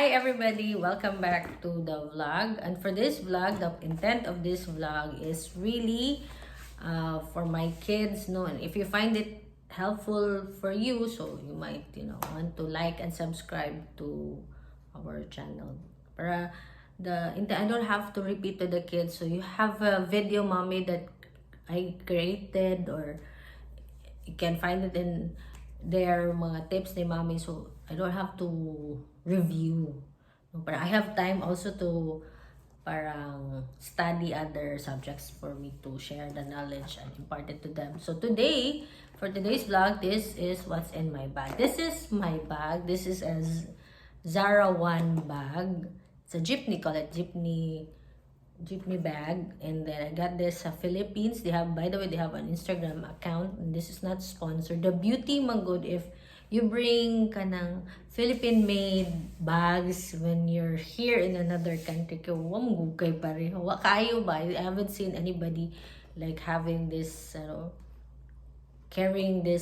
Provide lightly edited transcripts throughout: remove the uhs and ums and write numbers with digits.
Hi everybody, welcome back to the vlog. And for this vlog, the intent of this vlog is really for my kids, no, and if you find it helpful for you, so you might, want to like and subscribe to our channel. Para I don't have to repeat to the kids, so you have a video mommy that I created, or you can find it in their mga tips ni mommy, so I don't have to review. But I have time also to parang study other subjects for me to share the knowledge and impart it to them. So today, for today's vlog, this is what's in my bag. This is my bag. This is a Zara One bag. It's a jeepney, call it jeepney bag. And then I got this sa Philippines. They have, by the way, they have an Instagram account, and this is not sponsored. The beauty man good if you bring kanang Philippine made bags when you're here in another country, kay wamugay pareho wa kayo ba. I haven't seen anybody like having this carrying the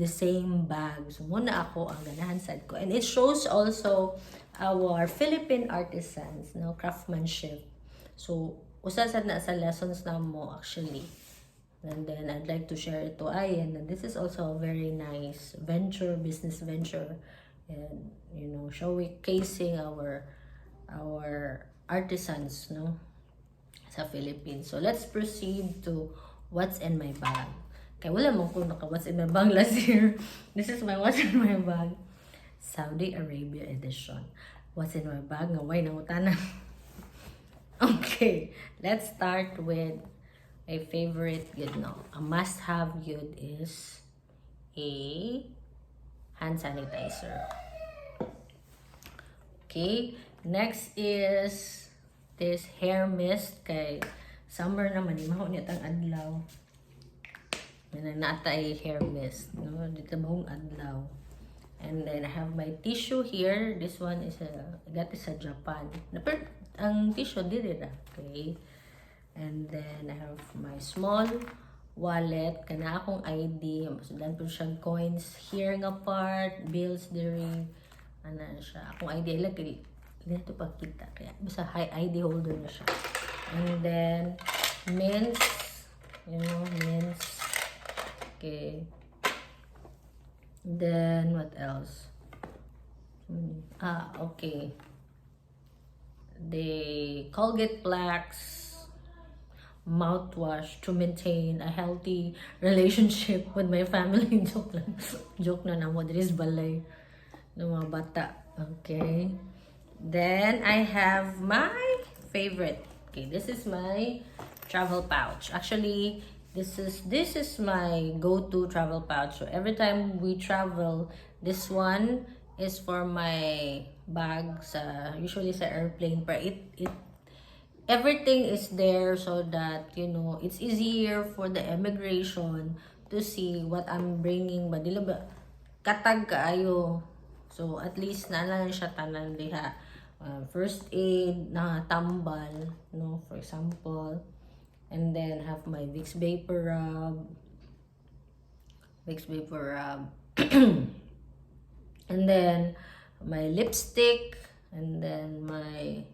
same bag. So muna ako ang ganahan sad ko, and it shows also our Philippine artisans, craftsmanship. So usa sad na sa lessons na mo actually. And then I'd like to share it to Ayan. And this is also a very nice business venture, and showcasing our artisans, sa Philippines. So let's proceed to what's in my bag. Kaya wala mo kung what's in my bag last year. This is my what's in my bag Saudi Arabia edition. What's in my bag? Ngaway na utana. Okay, let's start with a favorite good, a must-have good is a hand sanitizer. Okay, next is this hair mist. Kay summer naman, imahaw niya tang adlaw. Nata ay hair mist, dito buong adlaw. And then I have my tissue here. This one is I got this sa Japan. Ang tissue dili ra, okay? And then I have my small wallet, kana akong ID, masudan po siya coins here nga part, bills diri, siya akong ID lagi dito pagkita, kaya basta high ID holder na siya. And then mints, mints, okay. Then what else? Okay, the Colgate Plaques mouthwash to maintain a healthy relationship with my family. Joke na namo, there is balay ng mga bata. Okay, then I have my favorite. Okay, this is my travel pouch. Actually, this is my go-to travel pouch. So every time we travel, this one is for my bags, usually sa airplane, but it everything is there so that it's easier for the immigration to see what I'm bringing, ba dila ba katag kaayo. So at least na lang siya tanan diha. First aid na tambal, for example. And then have my Vicks Vapor Rub. And then my lipstick, and then my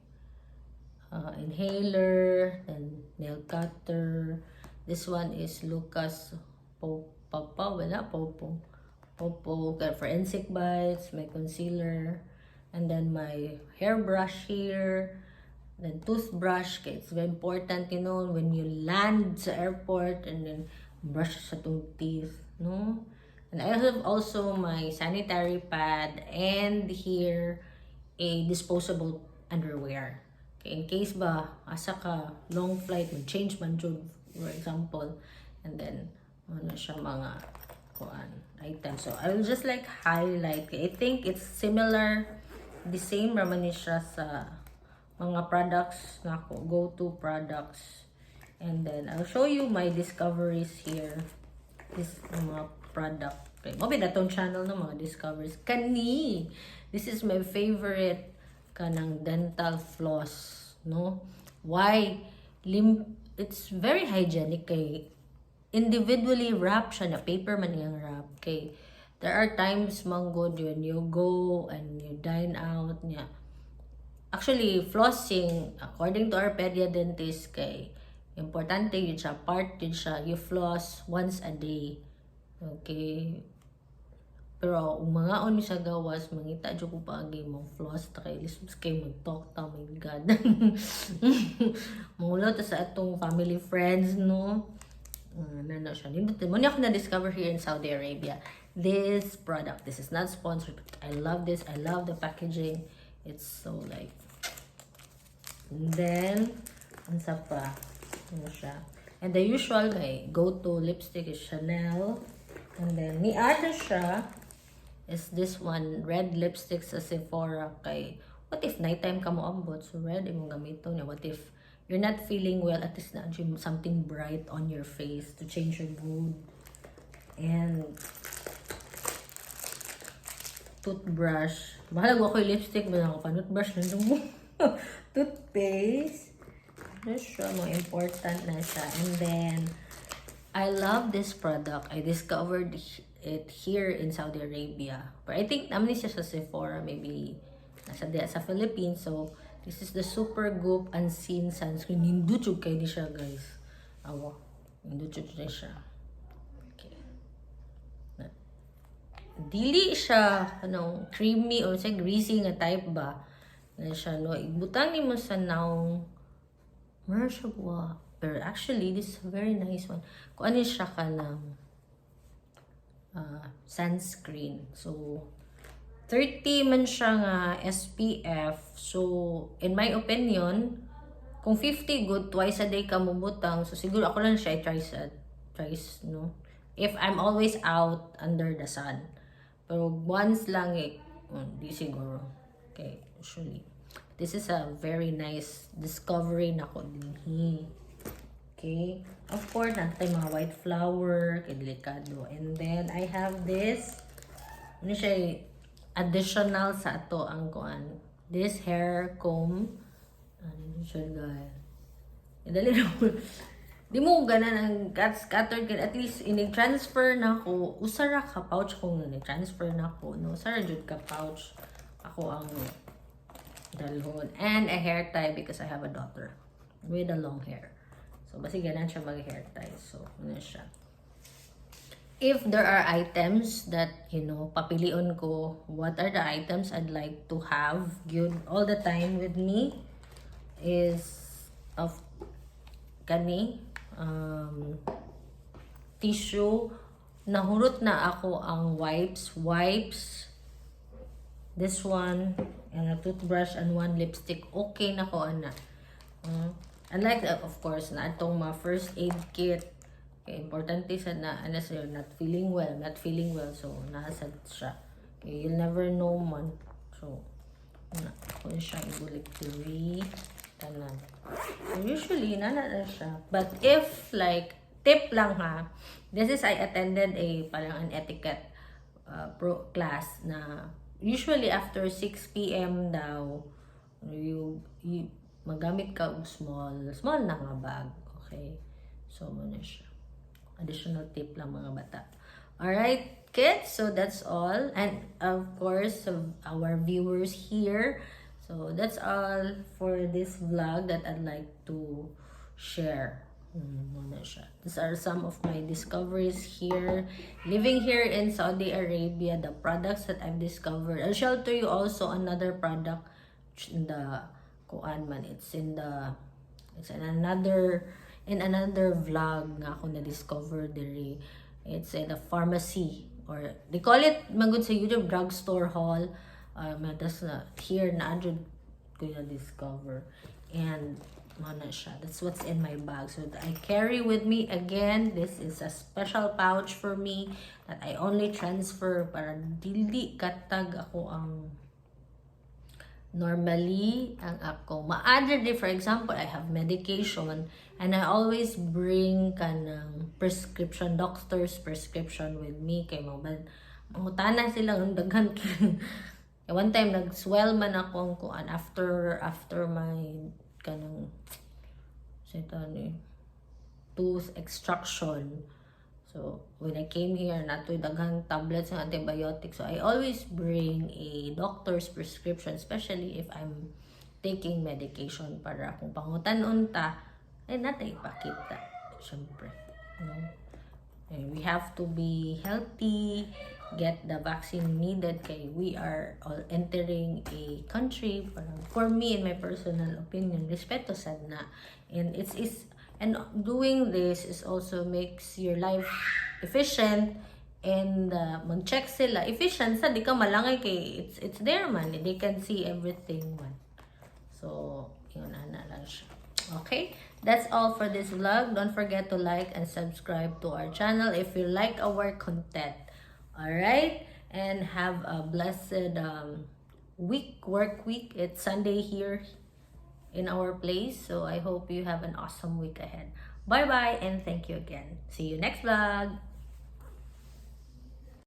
inhaler and nail cutter. This one is Lucas Popo Forensic Bites, my concealer, and then my hairbrush here, then toothbrush. Okay, it's very important, when you land sa airport, and then brush sa tong teeth, And I have also my sanitary pad, and here a disposable underwear. Okay, in case ba asa ka long flight, mag-change man jud, for example, and then siya mga items. So I will just like highlight. I think it's similar, the same raman ni siya sa mga products na ako, go-to products. And then I'll show you my discoveries here. This mga product. Okay, mabi na tong channel ng mga discoveries. This is my favorite kanang dental floss, Why? It's very hygienic, kay individually wrap siya, na paper man yung wrap. Kay there are times man good when you go and you dine out niya, actually, flossing, according to our dentist, kay importante yun siya, part yun siya, you floss once a day. Okay? Pero mga on mi sa gawas, mangita dyan ko pa ang mong floss, ta kay lisbs kay mag-talk ta, my God. Mula ta sa atong family friends, no? Na siya. Muna ako na-discover here in Saudi Arabia. This product, this is not sponsored, but I love this. I love the packaging. It's so like, and then, ang sa pa, ano siya. And the usual, my go-to lipstick is Chanel. And then, ni ano siya, is this one, red lipstick sa Sephora kay, what if nighttime ka mo ambot? So, red, imong gamito niya. What if you're not feeling well, at least na something bright on your face to change your mood. And, toothbrush. Bahala ko yung lipstick, ba ako pa toothbrush na mo. Toothpaste. Ano siya, mga important na siya. And then, I love this product. I discovered it here in Saudi Arabia. But I think naman siya sa Sephora, maybe nasa sa Philippines. So, this is the Super Goop Unseen Sunscreen. Hinduchog kayo di siya, guys. Awa. Hinduchog na siya. Okay. Dili siya, creamy or say greasy nga type ba. Na siya, no? Ibutang ni mo sa naong siya buwa. Pero actually, this is a very nice one. Kung ano siya ka ng sunscreen. So, 30 man siya nga SPF. So, in my opinion, kung 50 good, twice a day ka mubutang. So, siguro ako lang siya twice, no? If I'm always out under the sun. Pero once lang di siguro. Okay, usually. This is a very nice discovery na ko din. Okay. Of course, natin mga white flower, kay delikado. And then, I have this. Ano siya, additional sa ato ang kuan. This hair comb. Ano siya, guys. Dali na mo. Di mo ganan ang scattered ka. At least, inig-transfer na ko. Usara ka pouch kung inig-transfer na ko. No? Usara jud ka pouch. Ako ang dalhon. And a hair tie because I have a daughter with a long hair. So, basi ganan siya mag-hair tie. So, ano siya. If there are items that, papilion ko, what are the items I'd like to have good all the time with me is of tissue. Nahurot na ako ang wipes. This one, and a toothbrush and one lipstick. Okay na ko, ana. Unlike, of course, na itong mga first aid kit. Okay, importante sa unless you're not feeling well. So, nasad siya. Okay, you'll never know man. So, kung siya ibulik theory, tanan. So, usually, na siya. But if, like, tip lang ha, this is, I attended parang an etiquette class na usually after 6 p.m. daw, you magamit ka og small na nga bag. Okay? So, muna siya. Additional tip lang mga bata. Alright, kids. So, that's all. And, of course, our viewers here. So, that's all for this vlog that I'd like to share. Muna siya. These are some of my discoveries here. Living here in Saudi Arabia, the products that I've discovered. I'll show to you also another product in the it's in another vlog nga ako na-discover diri. It's in a pharmacy, or they call it magud sa YouTube drugstore haul. That's na here na adjud ko na-discover. And mana siya. That's what's in my bag. So I carry with me again. This is a special pouch for me that I only transfer para dili katag ako ang normally ang ako ma-other day. For example, I have medication and I always bring kanang doctor's prescription with me kay mangutana sila ng daghan. One time nag-swell man ako kuan after my kanang tooth extraction. So, when I came here, nato daghang tablets ng antibiotics. So, I always bring a doctor's prescription, especially if I'm taking medication para kung pangutan ta ay natay ipakita syempre, no? And we have to be healthy, get the vaccine needed kay we are all entering a country parang for me in my personal opinion respeto sad na, and and doing this is also makes your life efficient, and mag-check sila efficient sa di ka malangay kay it's there man, they can see everything man. So yun ana lang siya. Okay, that's all for this vlog. Don't forget to like and subscribe to our channel if you like our content. All right, and have a blessed work week. It's Sunday here in our place, so I hope you have an awesome week ahead. Bye bye and thank you again. See you next vlog.